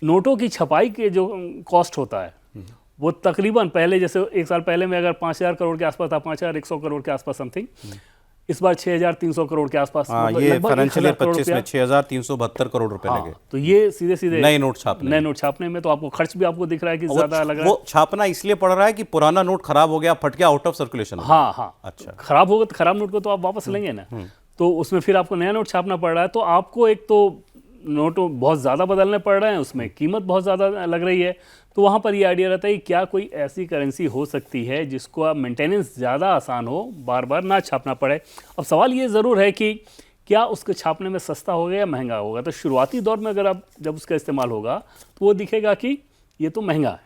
नोटों की छपाई के जो कॉस्ट होता है वो तकरीबन पहले जैसे एक साल पहले में अगर 5,000 करोड़ के आसपास था, 5,100 करोड़ के आसपास समथिंग, इस बार 6,300 करोड़ के आसपास, मतलब ये फाइनेंशियल ईयर 25 में 6,372 करोड़ रुपए लगे। तो ये सीधे सीधे नए नोट छापने में तो आपको खर्च भी आपको दिख रहा है कि ज्यादा लग रहा है। वो छापना इसलिए पड़ रहा है कि पुराना नोट खराब हो गया, फट गया, आउट ऑफ सर्कुलेशन। हाँ, अच्छा, खराब होगा तो खराब नोट को तो आप वापस लेंगे ना, तो उसमें फिर आपको नया नोट छापना पड़ रहा है। तो आपको एक तो नोट बहुत ज़्यादा बदलने पड़ रहे हैं, उसमें कीमत बहुत ज़्यादा लग रही है। तो वहाँ पर ये आइडिया रहता है कि क्या कोई ऐसी करेंसी हो सकती है जिसको आप मेंटेनेंस ज़्यादा आसान हो, बार बार ना छापना पड़े। अब सवाल ये ज़रूर है कि क्या उसको छापने में सस्ता होगा या महंगा होगा। तो शुरुआती दौर में अगर आप जब उसका इस्तेमाल होगा तो वो दिखेगा कि ये तो महंगा है,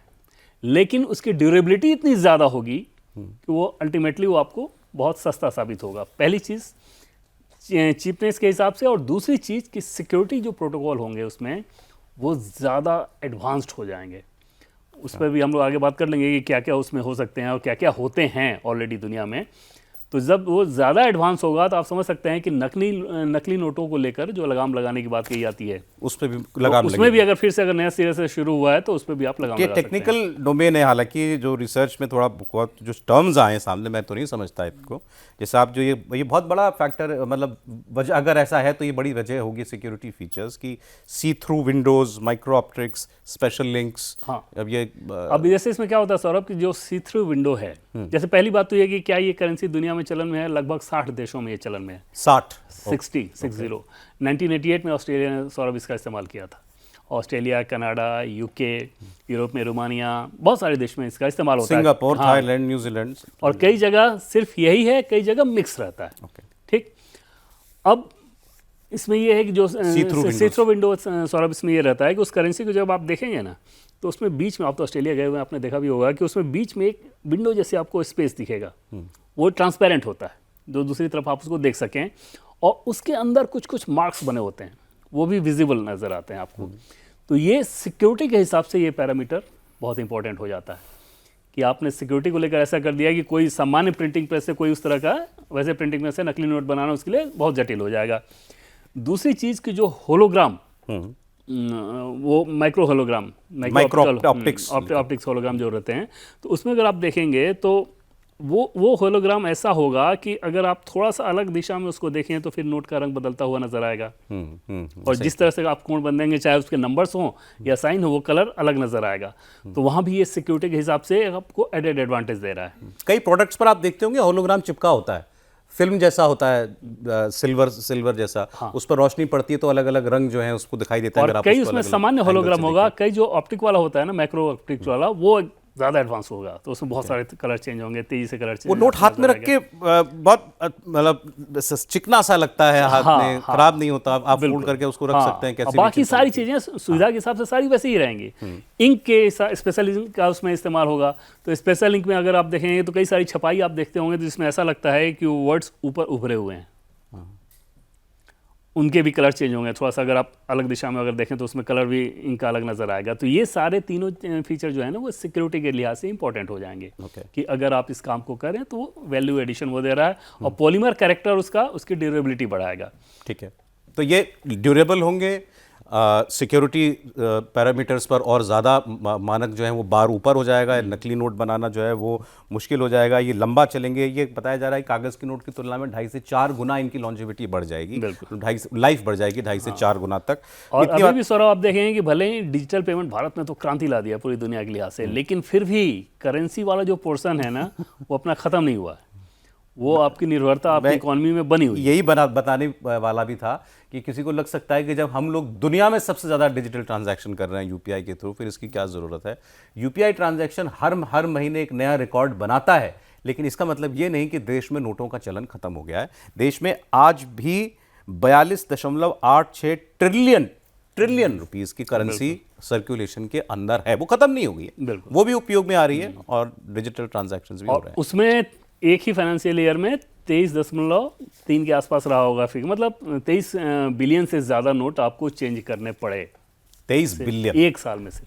लेकिन उसकी ड्यूरेबिलिटी इतनी ज़्यादा होगी कि वो अल्टीमेटली वो आपको बहुत सस्ता साबित होगा। पहली चीज़ चीपनेस के हिसाब से, और दूसरी चीज़ कि सिक्योरिटी जो प्रोटोकॉल होंगे उसमें वो ज़्यादा एडवांस्ड हो जाएंगे। उस पर भी हम लोग आगे बात कर लेंगे कि क्या क्या उसमें हो सकते हैं और क्या क्या होते हैं ऑलरेडी दुनिया में। तो जब वो ज़्यादा एडवांस होगा तो आप समझ सकते हैं कि नकली नोटों को लेकर जो लगाम लगाने की बात कही जाती है उस पर भी लगाम तो उसमें भी अगर फिर से अगर नया सिरे से शुरू हुआ है तो उस पर भी आप लगाम लगा सकते हैं। टेक्निकल डोमेन है, हालांकि जो रिसर्च में थोड़ा बहुत जो टर्म्स आए सामने मैं तो नहीं समझता इसको। जैसे आप जो ये बहुत बड़ा फैक्टर, मतलब वजह अगर ऐसा है तो ये बड़ी वजह होगी सिक्योरिटी फीचर्स की, see through windows, micro optics, special links. हाँ, अब जैसे इसमें क्या होता है सौरभ की जो सी थ्रू विंडो है, जैसे पहली बात तो ये कि क्या ये करेंसी दुनिया में चलन में है, लगभग 60 देशों में ये चलन में है। 60 1988 में ऑस्ट्रेलिया ने सौरभ इसका इस्तेमाल किया था। ऑस्ट्रेलिया, कनाडा, यूके, यूरोप में रोमानिया, बहुत सारे देश में इसका इस्तेमाल होता है। सिंगापुर, थाईलैंड, न्यूजीलैंड, और कई जगह सिर्फ यही है, कई जगह मिक्स रहता है। ठीक, अब इसमें ये है कि जो सी थ्रू विंडो सौरभ इसमें ये रहता है कि उस करेंसी को जब आप देखेंगे ना तो उसमें बीच में, आप तो ऑस्ट्रेलिया गए हुए हैं, आपने देखा भी होगा कि उसमें बीच में एक विंडो जैसे आपको स्पेस दिखेगा, वो ट्रांसपेरेंट होता है, जो दूसरी तरफ आप उसको देख सकें, और उसके अंदर कुछ कुछ मार्क्स बने होते हैं, वो भी विजिबल नज़र आते हैं आपको। तो ये सिक्योरिटी के हिसाब से ये पैरामीटर बहुत इंपॉर्टेंट हो जाता है कि आपने सिक्योरिटी को लेकर ऐसा कर दिया कि कोई सामान्य प्रिंटिंग प्रेस से कोई उस तरह का, वैसे प्रिंटिंग प्रेस से नकली नोट बनाना उसके लिए बहुत जटिल हो जाएगा। दूसरी चीज़ की जो होलोग्राम, वो माइक्रो होलोग्राम, ऑप्टिक्स होलोग्राम जो रहते हैं, तो उसमें अगर आप देखेंगे तो वो होलोग्राम ऐसा होगा कि अगर आप थोड़ा सा अलग दिशा में उसको देखें तो फिर नोट का रंग बदलता हुआ नजर आएगा। और जिस तरह से आप कोण बन देंगे, चाहे उसके नंबर्स हों या साइन हो, वो कलर अलग नजर आएगा। तो वहाँ भी ये सिक्योरिटी के हिसाब से आपको एडेड एडवांटेज दे रहा है। कई प्रोडक्ट्स पर आप देखते होंगे होलोग्राम चिपका होता है, फिल्म जैसा होता है, सिल्वर जैसा। हाँ। उस पर रोशनी पड़ती है तो अलग अलग रंग जो है उसको दिखाई देता है। और कई उसमें सामान्य होलोग्राम होगा, कई जो ऑप्टिक वाला होता है ना, माइक्रो ऑप्टिक वाला, वो ज़्यादा एडवांस होगा, तो उसमें बहुत सारे कलर चेंज होंगे, तेजी से कलर चेंज। वो नोट हाथ में रख के बहुत मतलब चिकना सा लगता है हाथ में, खराब नहीं होता, आप फोल्ड करके उसको रख सकते हैं। कैसे बाकी सारी चीज़ें सुविधा के हिसाब से सारी वैसे ही रहेंगी। इंक के स्पेशल इंक का उसमें इस्तेमाल होगा, तो स्पेशल इंक में अगर आप देखेंगे तो कई सारी छपाई आप देखते होंगे तो जिसमें ऐसा लगता है कि वो वर्ड्स ऊपर उभरे हुए हैं, उनके भी कलर चेंज होंगे थोड़ा सा। अगर आप अलग दिशा में अगर देखें तो उसमें कलर भी इनका अलग नज़र आएगा। तो ये सारे तीनों फीचर जो है ना वो सिक्योरिटी के लिहाज से इंपॉर्टेंट हो जाएंगे। कि अगर आप इस काम को करें तो वो वैल्यू एडिशन वो दे रहा है, और पॉलीमर कैरेक्टर उसकी ड्यूरेबिलिटी बढ़ाएगा। ठीक है, तो ये ड्यूरेबल होंगे, सिक्योरिटी पैरामीटर्स पर और ज़्यादा मानक जो है वो बार ऊपर हो जाएगा, नकली नोट बनाना जो है वो मुश्किल हो जाएगा, ये लंबा चलेंगे। ये बताया जा रहा है कागज़ के नोट की तुलना में 2.5 से 4 गुना इनकी लॉन्जिविटी बढ़ जाएगी, लाइफ बढ़ जाएगी 2.5 से 4 गुना तक। और अभी भी सौरभ आप देखेंगे कि भले ही डिजिटल पेमेंट भारत में तो क्रांति ला दिया पूरी दुनिया के लिहाज से, लेकिन फिर भी करेंसी वाला जो पोर्शन है ना वो अपना ख़त्म नहीं हुआ है, वो आपकी निर्भरता आपकी इकोनॉमी में बनी हुई। यही बताने वाला भी था कि किसी को लग सकता है कि जब हम लोग दुनिया में सबसे ज़्यादा डिजिटल ट्रांजैक्शन कर रहे हैं यूपीआई के थ्रू, फिर इसकी क्या ज़रूरत है। यूपीआई ट्रांजैक्शन हर महीने एक नया रिकॉर्ड बनाता है, लेकिन इसका मतलब ये नहीं कि देश में नोटों का चलन खत्म हो गया है। देश में आज भी 42.86 ट्रिलियन रुपीस की करेंसी सर्कुलेशन के अंदर है, वो खत्म नहीं होगी, वो भी उपयोग में आ रही है और डिजिटल ट्रांजैक्शंस भी हो रहे हैं। उसमें एक ही फाइनेंशियल ईयर में 23.3 के आसपास रहा होगा फिगर, मतलब 23 बिलियन से ज़्यादा नोट आपको चेंज करने पड़े। 23 बिलियन एक साल में से।